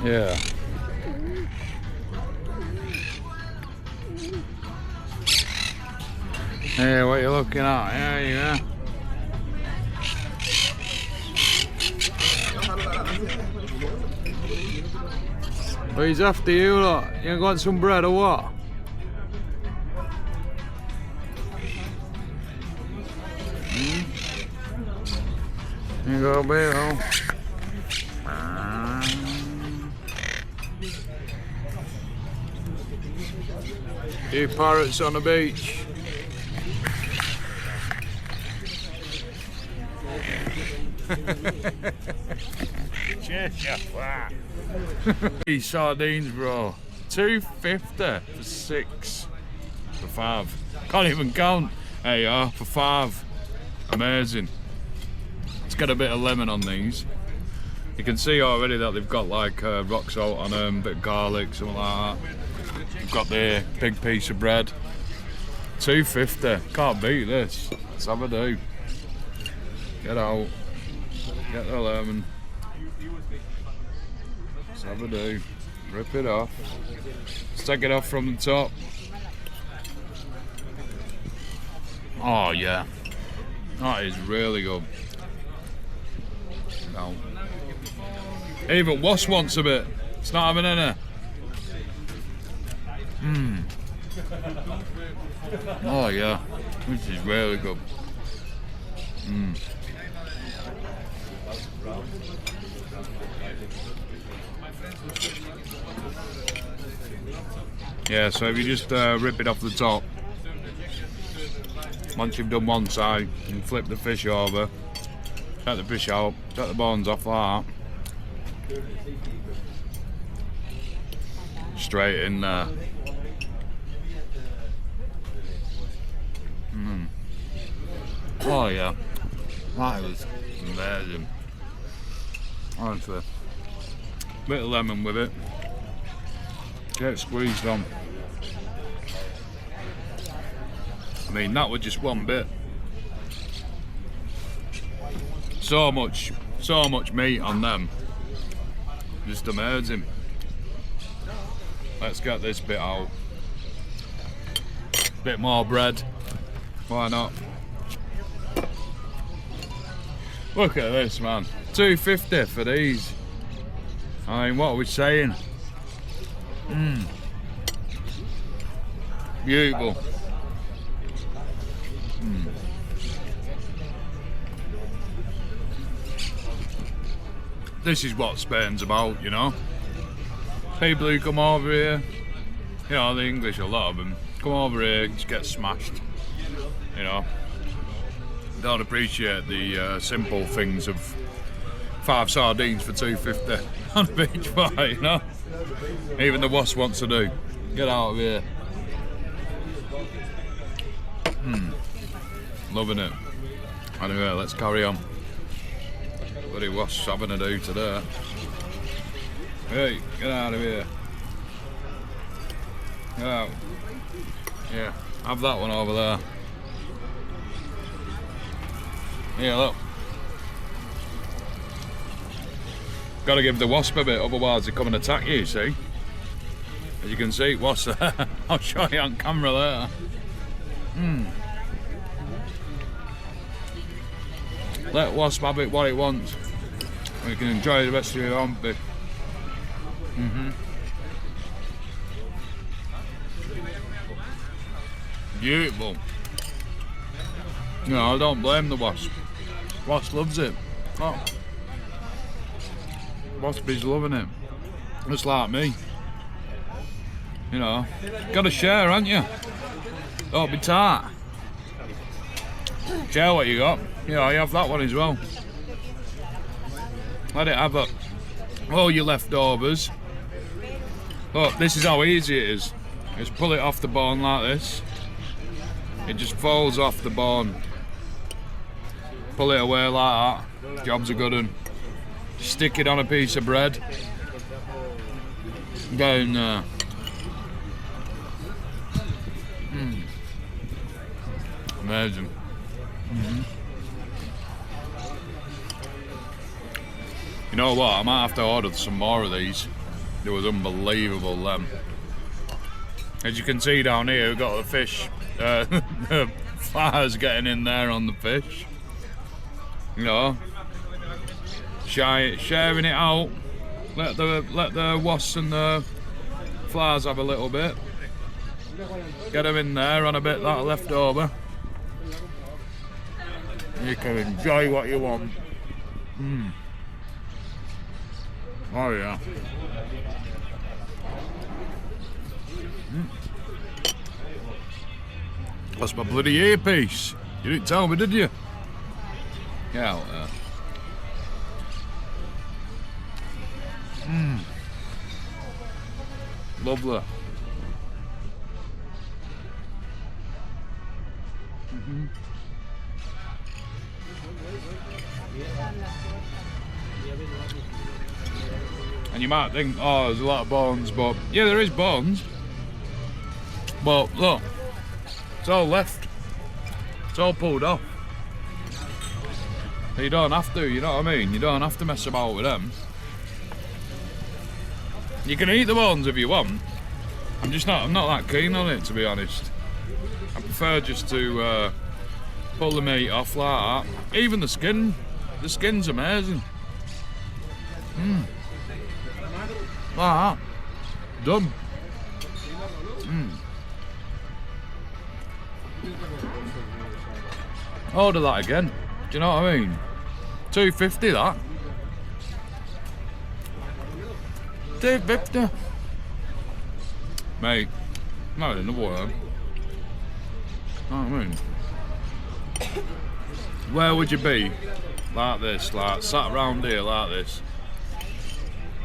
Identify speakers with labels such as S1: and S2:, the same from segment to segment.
S1: Yeah. Hey, what you looking at? Yeah, yeah. Well, he's after you, look. You got some bread or what? You got a bit, oh. Two parrots on the beach. These sardines, bro. $2.50 for 6. For 5. Can't even count. There you are, for 5. Amazing. It's got a bit of lemon on these. You can see already that they've got like rock salt on them, a bit of garlic, something like that. We've got the big piece of bread. $2.50. Can't beat this. Let's have a do. Get out. Get the lemon. Let's have a do. Rip it off. Let's take it off from the top. Oh yeah. That is really good. No. Even Wasp wants a bit. It's not having any. Oh yeah, this is really good. Yeah, so if you just rip it off the top, once you've done one side, you can flip the fish over, take the fish out, take the bones off like that. Straight in there. Oh yeah, that was amazing. Honestly, bit of lemon with it. Get it squeezed on. I mean, that was just one bit. So much meat on them. Just amazing. Let's get this bit out. Bit more bread. Why not? Look at this, man. $2.50 for these. I mean, what are we saying? Beautiful. This is what Spain's about, you know. People who come over here, you know, the English, a lot of them, come over here and just get smashed, you know. Don't appreciate the simple things of 5 sardines for $2.50 on the beach bar, you know. Even the Wasp wants to do. Get out of here. Loving it. Anyway, let's carry on. Bloody Wasp's having a do today. Hey, get out of here. Get out. Yeah, have that one over there. Yeah, look. Got to give the Wasp a bit, otherwise they come and attack you, see? As you can see, Wasp there. I'll show you on camera later. Let Wasp have it what it wants. And you can enjoy the rest of your own bit. Beautiful. No, I don't blame the Wasp. Wasp loves it. Oh. Wasp is loving it. Just like me. You know, gotta share, haven't you? Don't be tart. Share what you got. You know, you have that one as well. Let it have all your leftovers. Look, this is how easy it is. Just pull it off the bone like this. It just falls off the bone. Pull it away like that. Job's a good one. Stick it on a piece of bread. Down there. Amazing. You know what? I might have to order some more of these. It was unbelievable then. As you can see down here, we've got the fish, the flies getting in there on the fish. You know, sharing it out. Let the wasps and the flies have a little bit. Get them in there on a bit that left over. You can enjoy what you want. Oh yeah. Lost my bloody earpiece. You didn't tell me, did you? Get out there. Lovely. And you might think, oh, there's a lot of bones, but yeah, there is bones. But look, it's all left. It's all pulled off. You don't have to, you know what I mean? You don't have to mess about with them. You can eat the bones if you want. I'm not that keen on it, to be honest. I prefer just to pull the meat off like that. Even the skin's amazing. Like that. Done. Order that again. Do you know what I mean? $2.50 that. $2.50. Mate, not in the water. Know what I mean? Where would you be? Like this, like sat around here like this,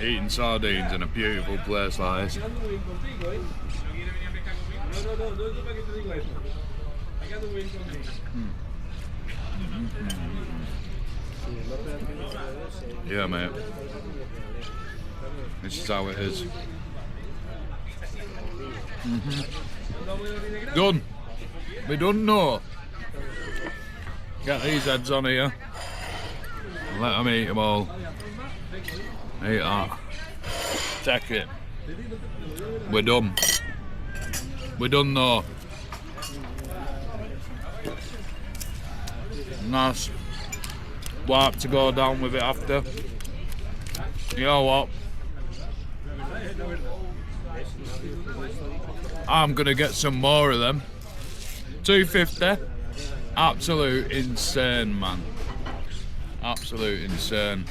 S1: eating sardines in a beautiful place like this. Yeah, mate. This is how it is. Done. We done now. Get these heads on here. And let them eat them all. Eat that. Take it. We're done. We're done now. Nice wipe to go down with it after. You know what? I'm gonna get some more of them. $2.50. Absolute insane, man. Absolute insane.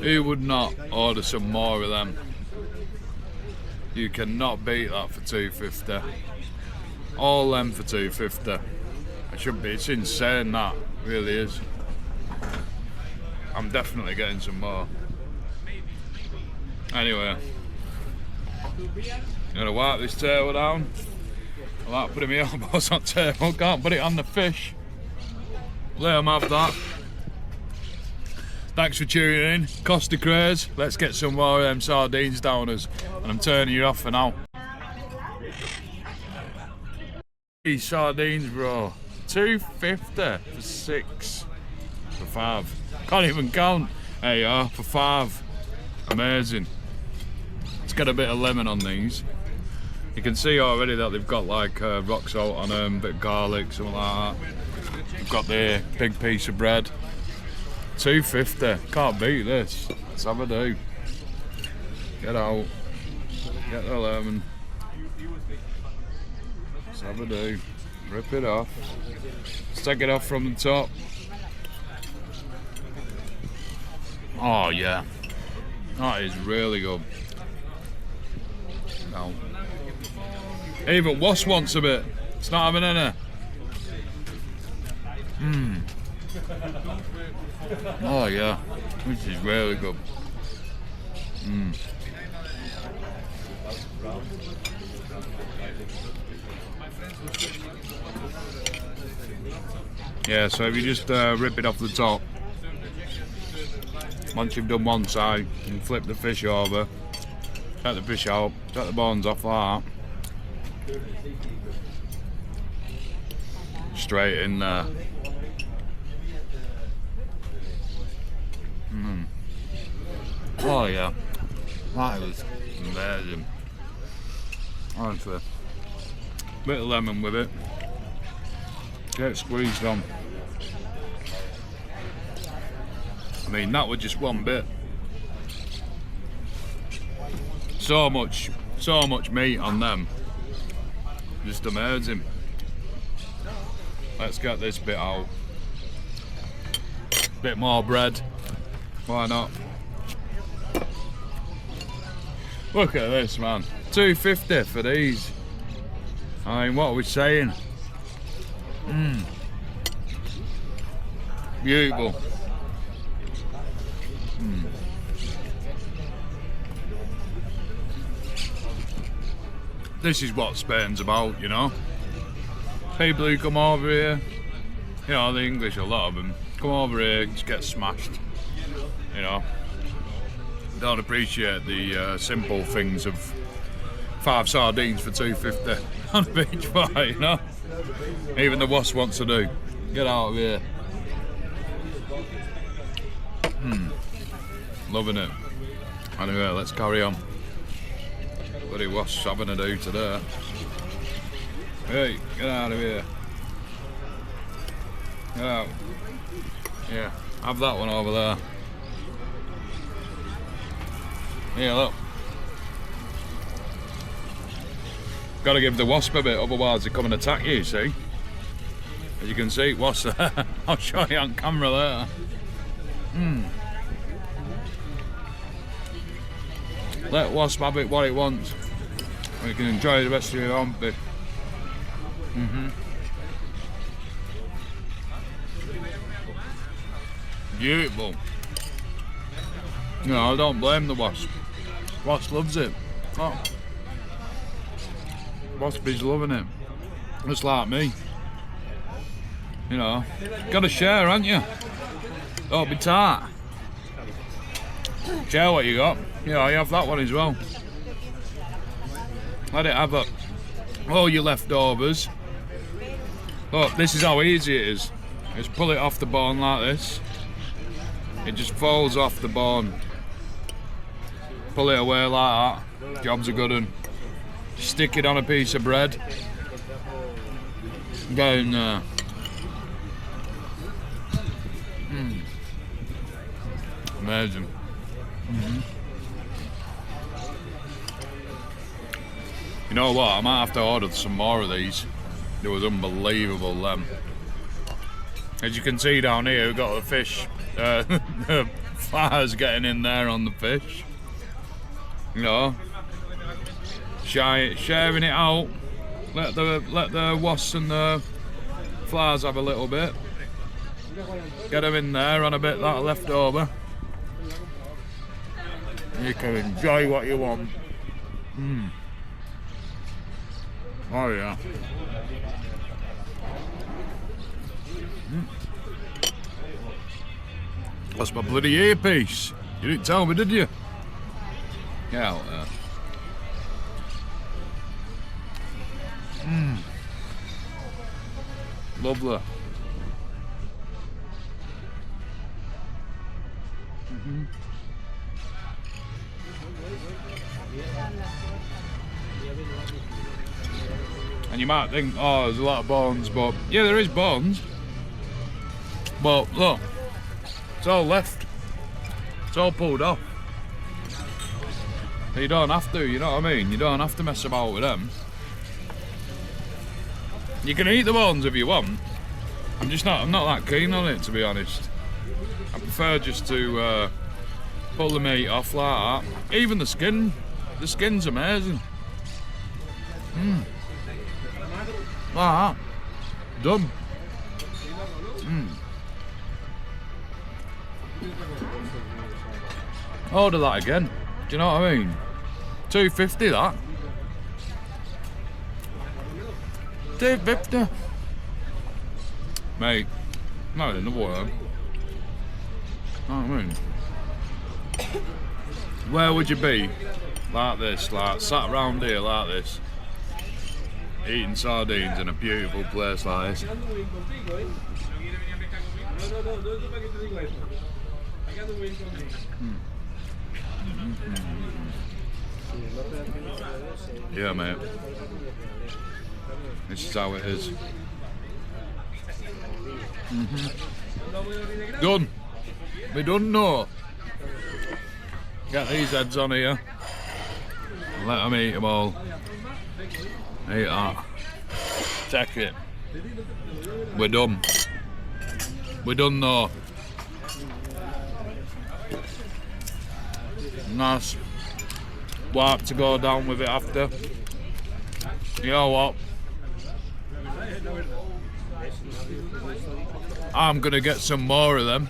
S1: Who would not order some more of them? You cannot beat that for $2.50. All them for $2.50. It should be. It's insane, that really is. I'm definitely getting some more. Anyway, I'm gonna wipe this table down. I like putting my elbows on table. Can't put it on the fish. Let them have that. Thanks for tuning in. Costa Craze. Let's get some more of them sardines down us. And I'm turning you off for now. These sardines, bro. $2.50 for 6. For 5. Can't even count. There you are, for 5. Amazing. Let's get a bit of lemon on these. You can see already that they've got like rock salt on them, a bit of garlic, something like that. We've got the big piece of bread. $2.50. Can't beat this. Let's have a do. Get out. Get the lemon. Let's have a do. Rip it off. Let's take it off from the top. Oh yeah. That is really good. No. Even Wasp wants a bit. It's not having any. Oh yeah. This is really good. Yeah, so if you just rip it off the top, once you've done one side, you flip the fish over, take the fish out, take the bones off like that. Straight in there. Oh yeah, that was Amazing. Honestly. Bit of lemon with it. Get it squeezed on. I mean, that was just one bit. So much meat on them. Just amazing. Let's get this bit out. Bit more bread. Why not? Look at this, man. $2.50 for these. I mean, what are we saying? Beautiful. This is what Spain's about, you know. People who come over here, you know, the English, a lot of them, come over here and just get smashed, you know. Don't appreciate the simple things of 5 sardines for $2.50 on a beach bar, you know. Even the wasp wants to do. Get out of here. Loving it. Anyway, let's carry on. Bloody wasp's having a do today. Hey, get out of here. Get out. Yeah, have that one over there. Yeah, look. Got to give the wasp a bit, otherwise they come and attack you, see? As you can see, wasp there. I'll show you on camera later. Let wasp have it what it wants. And you can enjoy the rest of your own bit. Beautiful. No, I don't blame the wasp. Wasp loves it. Oh. Wasp is loving it. Just like me. You know, gotta share, haven't you? Don't be tart. Share what you got. You know, you have that one as well. Let it have all your leftovers. Look, this is how easy it is. Just pull it off the bone like this. It just falls off the bone. Pull it away like that. Job's a good one. Stick it on a piece of bread. Down there. Amazing. You know what? I might have to order some more of these. It was unbelievable, them. As you can see down here, we've got the fish. The flies getting in there on the fish. You know, sharing it out. Let the wasps and the flies have a little bit. Get them in there on a bit that left over. You can enjoy what you want. Oh yeah. That's my bloody earpiece. You didn't tell me, did you? Get out there. Lovely. And you might think, oh, there's a lot of bones, but yeah, there is bones. But look, it's all left. It's all pulled off. You don't have to, you know what I mean? You don't have to mess about with them. You can eat the bones if you want. I'm not that keen on it, to be honest. I prefer just to pull the meat off like that. Even the skin's amazing. Like that. Done. Order that again. Do you know what I mean? $2.50 that. $2.50. Mate, not in the water. You know what I mean? Where would you be? Like this, like sat around here like this, eating sardines in a beautiful place like this. Yeah, mate. This is how it is. Done. We done now. Get these heads on here. Let them eat them all. Eat that. Take it. We're done. We're done now. Nice wipe to go down with it after. You know what? I'm gonna get some more of them.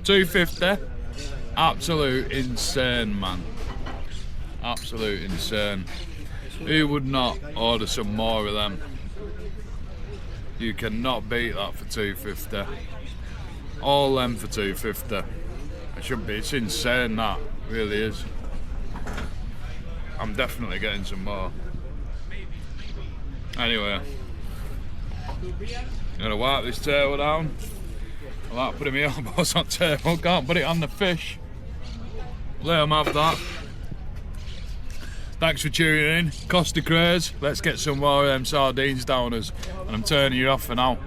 S1: $2.50. Absolute insane, man. Absolute insane. Who would not order some more of them? You cannot beat that for $2.50. All them for $2.50. It should be. It's insane, that really is. I'm definitely getting some more. Anyway, I'm gonna wipe this table down. I like putting my elbows on table. Can't put it on the fish. Let them have that. Thanks for tuning in. Costa Craze. Let's get some more of them sardines down us. And I'm turning you off for now.